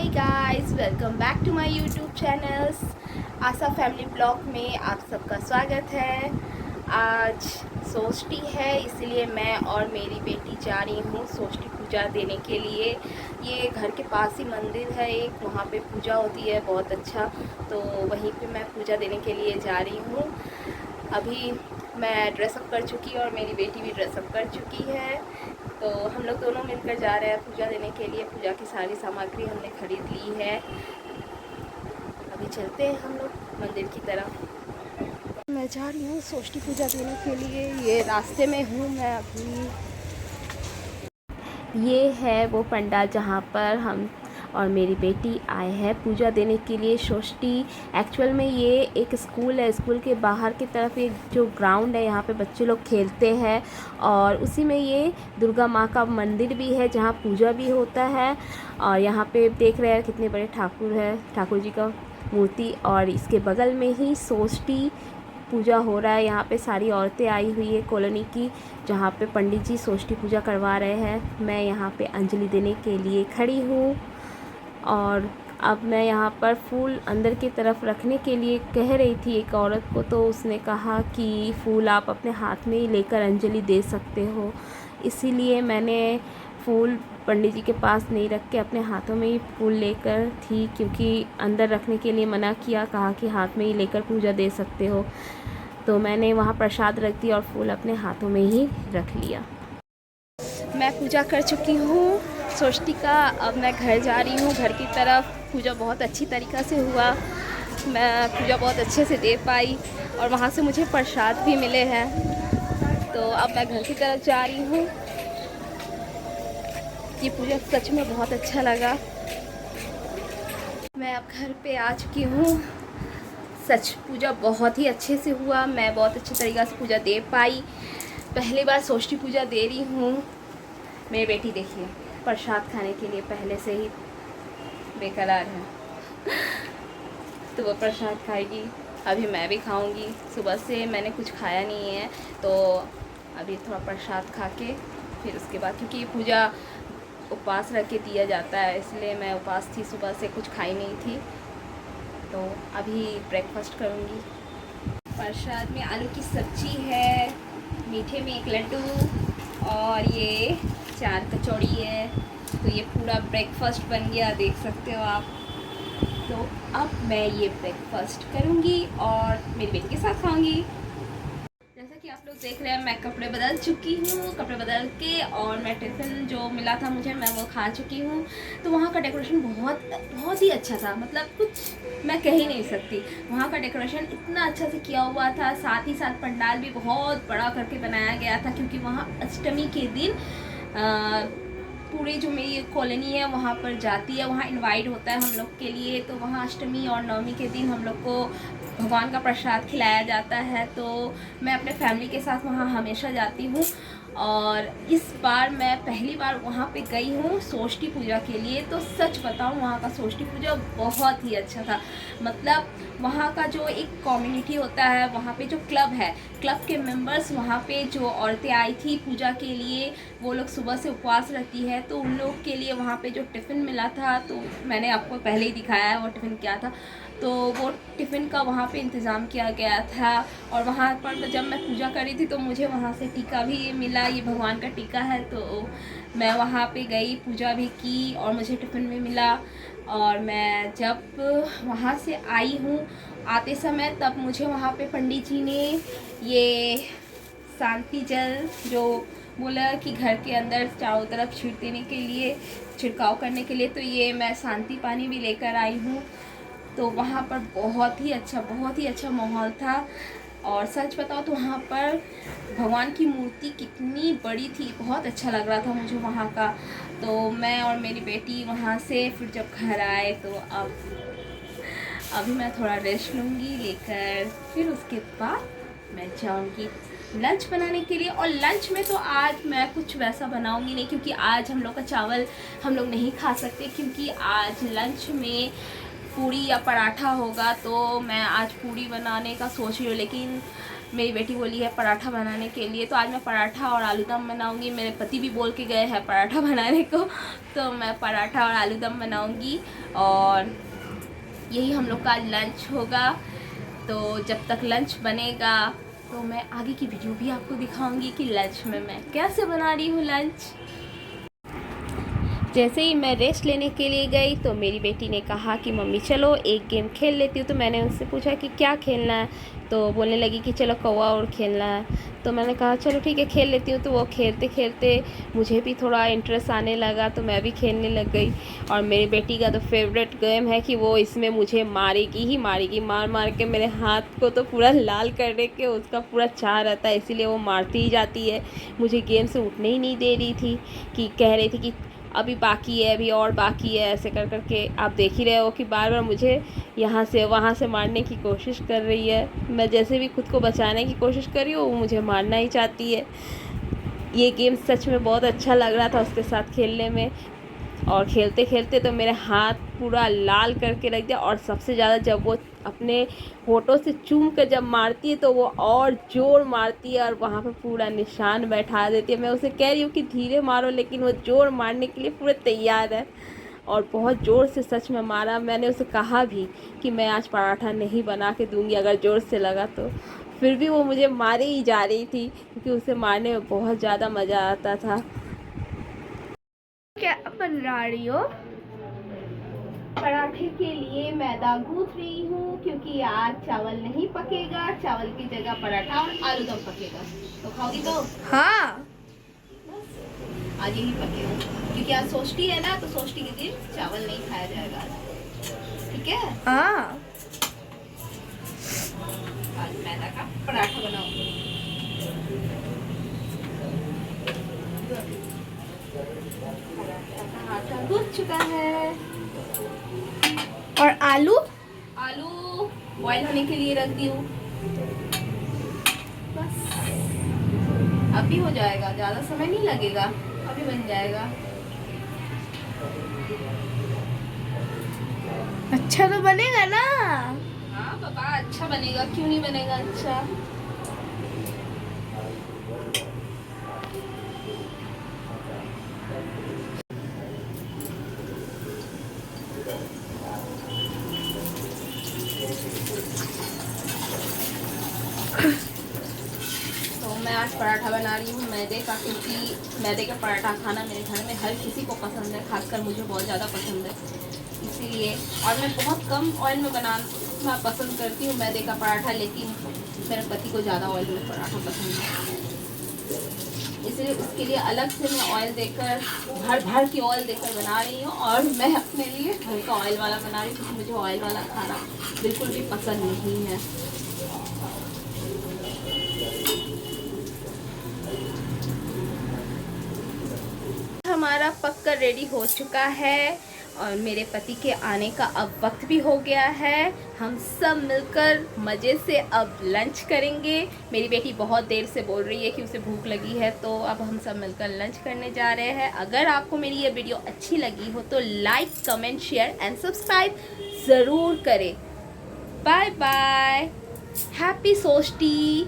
Guys, welcome back to my YouTube channels. Asha family blog में आप सबका स्वागत है। आज षष्ठी है, इसलिए मैं और मेरी बेटी जा रही हूँ षष्ठी पूजा देने के लिए। ये घर के पास ही मंदिर है एक, वहाँ पे पूजा होती है बहुत अच्छा, तो वहीं पे मैं पूजा देने के लिए जा रही हूँ। अभी मैं ड्रेसअप कर चुकी और मेरी बेटी भी ड्रेसअप कर चुकी है, तो हम लोग दोनों मिलकर जा रहे हैं पूजा देने के लिए। पूजा की सारी सामग्री हमने खरीद ली है। अभी चलते हैं हम लोग मंदिर की तरफ। मैं जा रही हूँ षष्ठी पूजा देने के लिए। ये रास्ते में हूँ मैं अभी। ये है वो पंडाल जहाँ पर हम और मेरी बेटी आए हैं पूजा देने के लिए षष्ठी। एक्चुअल में ये एक स्कूल है, स्कूल के बाहर की तरफ एक जो ग्राउंड है, यहाँ पे बच्चे लोग खेलते हैं और उसी में ये दुर्गा माँ का मंदिर भी है जहाँ पूजा भी होता है। और यहाँ पे देख रहे हैं कितने बड़े ठाकुर है, ठाकुर जी का मूर्ति, और इसके बगल में ही षष्ठी पूजा हो रहा है। यहाँ पे सारी औरतें आई हुई है कॉलोनी की, जहाँ पे पंडित जी षष्ठी पूजा करवा रहे हैं। मैं यहाँ पे अंजलि देने के लिए खड़ी हूँ और अब मैं यहाँ पर फूल अंदर की तरफ रखने के लिए कह रही थी एक औरत को, तो उसने कहा कि फूल आप अपने हाथ में ही लेकर अंजलि दे सकते हो। इसीलिए मैंने फूल पंडित जी के पास नहीं रख के अपने हाथों में ही फूल लेकर थी, क्योंकि अंदर रखने के लिए मना किया, कहा कि हाथ में ही लेकर पूजा दे सकते हो। तो मैंने वहाँ प्रसाद रख दिया और फूल अपने हाथों में ही रख लिया। मैं पूजा कर चुकी हूँ षष्ठी का। अब मैं घर जा रही हूँ, घर की तरफ। पूजा बहुत अच्छी तरीक़ा से हुआ, मैं पूजा बहुत अच्छे से दे पाई और वहाँ से मुझे प्रसाद भी मिले हैं। तो अब मैं घर की तरफ जा रही हूँ। ये पूजा सच में बहुत अच्छा लगा। मैं अब घर पे आ चुकी हूँ। सच पूजा बहुत ही अच्छे से हुआ, मैं बहुत अच्छे तरीक़े से पूजा दे पाई। पहली बार षष्ठी पूजा दे रही हूँ। मेरी बेटी देखिए प्रसाद खाने के लिए पहले से ही बेकरार है, तो वो प्रसाद खाएगी। अभी मैं भी खाऊंगी। सुबह से मैंने कुछ खाया नहीं है, तो अभी थोड़ा प्रसाद खा के फिर उसके बाद, क्योंकि ये पूजा उपवास रख के दिया जाता है, इसलिए मैं उपवास थी, सुबह से कुछ खाई नहीं थी। तो अभी ब्रेकफास्ट करूंगी। प्रसाद में आलू की सब्जी है, मीठे में एक लड्डू और ये 4 कचौड़ी है। तो ये पूरा ब्रेकफास्ट बन गया, देख सकते हो आप। तो अब मैं ये ब्रेकफास्ट करूँगी और मेरी बेटी के साथ खाऊँगी। जैसा कि आप लोग देख रहे हैं, मैं कपड़े बदल चुकी हूँ। कपड़े बदल के और मैं टिफ़िन जो मिला था मुझे, मैं वो खा चुकी हूँ। तो वहाँ का डेकोरेशन बहुत ही अच्छा था, मतलब कुछ मैं कह ही नहीं सकती। वहाँ का डेकोरेशन इतना अच्छा से किया हुआ था, साथ ही साथ पंडाल भी बहुत बड़ा करके बनाया गया था, क्योंकि वहाँ अष्टमी के दिन पूरी जो मेरी कॉलोनी है वहाँ पर जाती है, वहाँ इनवाइट होता है हम लोग के लिए। तो वहाँ अष्टमी और नवमी के दिन हम लोग को भगवान का प्रसाद खिलाया जाता है। तो मैं अपने फैमिली के साथ वहाँ हमेशा जाती हूँ और इस बार मैं पहली बार वहाँ पे गई हूँ षष्ठी पूजा के लिए। तो सच बताऊँ, वहाँ का षष्ठी पूजा बहुत ही अच्छा था। मतलब वहाँ का जो एक कम्युनिटी होता है, वहाँ पे जो क्लब है, क्लब के मेंबर्स, वहाँ पे जो औरतें आई थी पूजा के लिए, वो लोग सुबह से उपवास रहती है, तो उन लोग के लिए वहाँ पे जो टिफ़िन मिला था, तो मैंने आपको पहले ही दिखाया है वो टिफ़िन क्या था। तो वो टिफ़िन का वहाँ पे इंतज़ाम किया गया था। और वहाँ पर जब मैं पूजा करी थी तो मुझे वहाँ से टीका भी मिला, ये भगवान का टीका है। तो मैं वहाँ पे गई, पूजा भी की और मुझे टिफ़िन भी मिला। और मैं जब वहाँ से आई हूँ आते समय, तब मुझे वहाँ पे पंडित जी ने ये शांति जल जो बोला कि घर के अंदर चारों तरफ छीट देने के लिए, छिड़काव करने के लिए, तो ये मैं शांति पानी भी लेकर आई हूँ। तो वहाँ पर बहुत ही अच्छा माहौल था। और सच बताओ तो वहाँ पर भगवान की मूर्ति कितनी बड़ी थी, बहुत अच्छा लग रहा था मुझे वहाँ का। तो मैं और मेरी बेटी वहाँ से फिर जब घर आए, तो अभी मैं थोड़ा रेस्ट लूँगी लेकर, फिर उसके बाद मैं जाऊँगी लंच बनाने के लिए। और लंच में तो आज मैं कुछ वैसा बनाऊँगी नहीं, क्योंकि आज हम लोग का चावल हम लोग नहीं खा सकते, क्योंकि आज लंच में पूड़ी या पराठा होगा। तो मैं आज पूड़ी बनाने का सोच रही हूँ, लेकिन मेरी बेटी बोली है पराठा बनाने के लिए, तो आज मैं पराठा और आलू दम बनाऊँगी। मेरे पति भी बोल के गए हैं पराठा बनाने को, तो मैं पराठा और आलू दम बनाऊँगी और यही हम लोग का आज लंच होगा। तो जब तक लंच बनेगा तो मैं आगे की वीडियो भी आपको दिखाऊंगी कि लंच में मैं कैसे बना रही हूँ लंच। जैसे ही मैं रेस्ट लेने के लिए गई तो मेरी बेटी ने कहा कि मम्मी चलो एक गेम खेल लेती हूँ। तो मैंने उससे पूछा कि क्या खेलना है, तो बोलने लगी कि चलो कौवा और खेलना है। तो मैंने कहा चलो ठीक है खेल लेती हूँ। तो वो खेलते खेलते मुझे भी थोड़ा इंटरेस्ट आने लगा, तो मैं भी खेलने लग गई। और मेरी बेटी का तो फेवरेट गेम है कि वो इसमें मुझे मारेगी ही मारेगी, मार मार के मेरे हाथ को तो पूरा लाल करने के उसका पूरा चाह रहता है, इसीलिए वो मारती ही जाती है। मुझे गेम से उठने ही नहीं दे रही थी, कि कह रही थी कि अभी बाकी है, अभी और बाकी है, ऐसे कर कर के आप देख ही रहे हो कि बार बार मुझे यहाँ से वहाँ से मारने की कोशिश कर रही है। मैं जैसे भी खुद को बचाने की कोशिश कर रही हूँ वो मुझे मारना ही चाहती है। ये गेम सच में बहुत अच्छा लग रहा था उसके साथ खेलने में, और खेलते खेलते तो मेरे हाथ पूरा लाल करके रख दिया। और सबसे ज़्यादा जब वो अपने होठों से चूम कर जब मारती है तो वो और ज़ोर मारती है और वहाँ पे पूरा निशान बैठा देती है। मैं उसे कह रही हूँ कि धीरे मारो, लेकिन वो ज़ोर मारने के लिए पूरे तैयार है और बहुत ज़ोर से सच में मारा। मैंने उसे कहा भी कि मैं आज पराठा नहीं बना के दूँगी अगर ज़ोर से लगा तो, फिर भी वो मुझे मारे ही जा रही थी क्योंकि उसे मारने में बहुत ज़्यादा मज़ा आता था। क्या बन रही हो? पराठे के लिए मैदा गूंथ रही हूँ क्योंकि आज चावल नहीं पकेगा, चावल की जगह पराठा और आलू दम पकेगा। तो खाओगी तो? हाँ, आज यही पकेगा क्योंकि आज षष्ठी है ना, तो षष्ठी के दिन चावल नहीं खाया जाएगा। ठीक है? हाँ, आज मैदा का पराठा बनाऊंगी। आटा गूंथ चुका है और आलू बॉईल होने के लिए रख दी हूँ। बस अभी हो जाएगा, ज़्यादा समय नहीं लगेगा, अभी बन जाएगा। अच्छा तो बनेगा ना? हाँ पापा अच्छा बनेगा, क्यों नहीं बनेगा अच्छा। तो मैं आज पराठा बना रही हूँ मैदे का, क्योंकि मैदे का पराठा खाना मेरे घर में हर किसी को पसंद है, खासकर मुझे बहुत ज़्यादा पसंद है इसीलिए। और मैं बहुत कम ऑयल में बनाना पसंद करती हूँ मैदे का पराठा, लेकिन मेरे पति को ज़्यादा ऑयल में पराठा पसंद है, इसलिए उसके लिए अलग से मैं ऑयल देकर भर भर की ऑयल देकर बना रही हूँ। और मैं अपने लिए हल्का ऑयल वाला बना रही हूँ क्योंकि मुझे ऑयल वाला खाना बिल्कुल भी पसंद नहीं है। हमारा पककर रेडी हो चुका है और मेरे पति के आने का अब वक्त भी हो गया है। हम सब मिलकर मज़े से अब लंच करेंगे। मेरी बेटी बहुत देर से बोल रही है कि उसे भूख लगी है, तो अब हम सब मिलकर लंच करने जा रहे हैं। अगर आपको मेरी ये वीडियो अच्छी लगी हो तो like, comment, share and subscribe ज़रूर करें। बाय बाय, हैप्पी षष्ठी।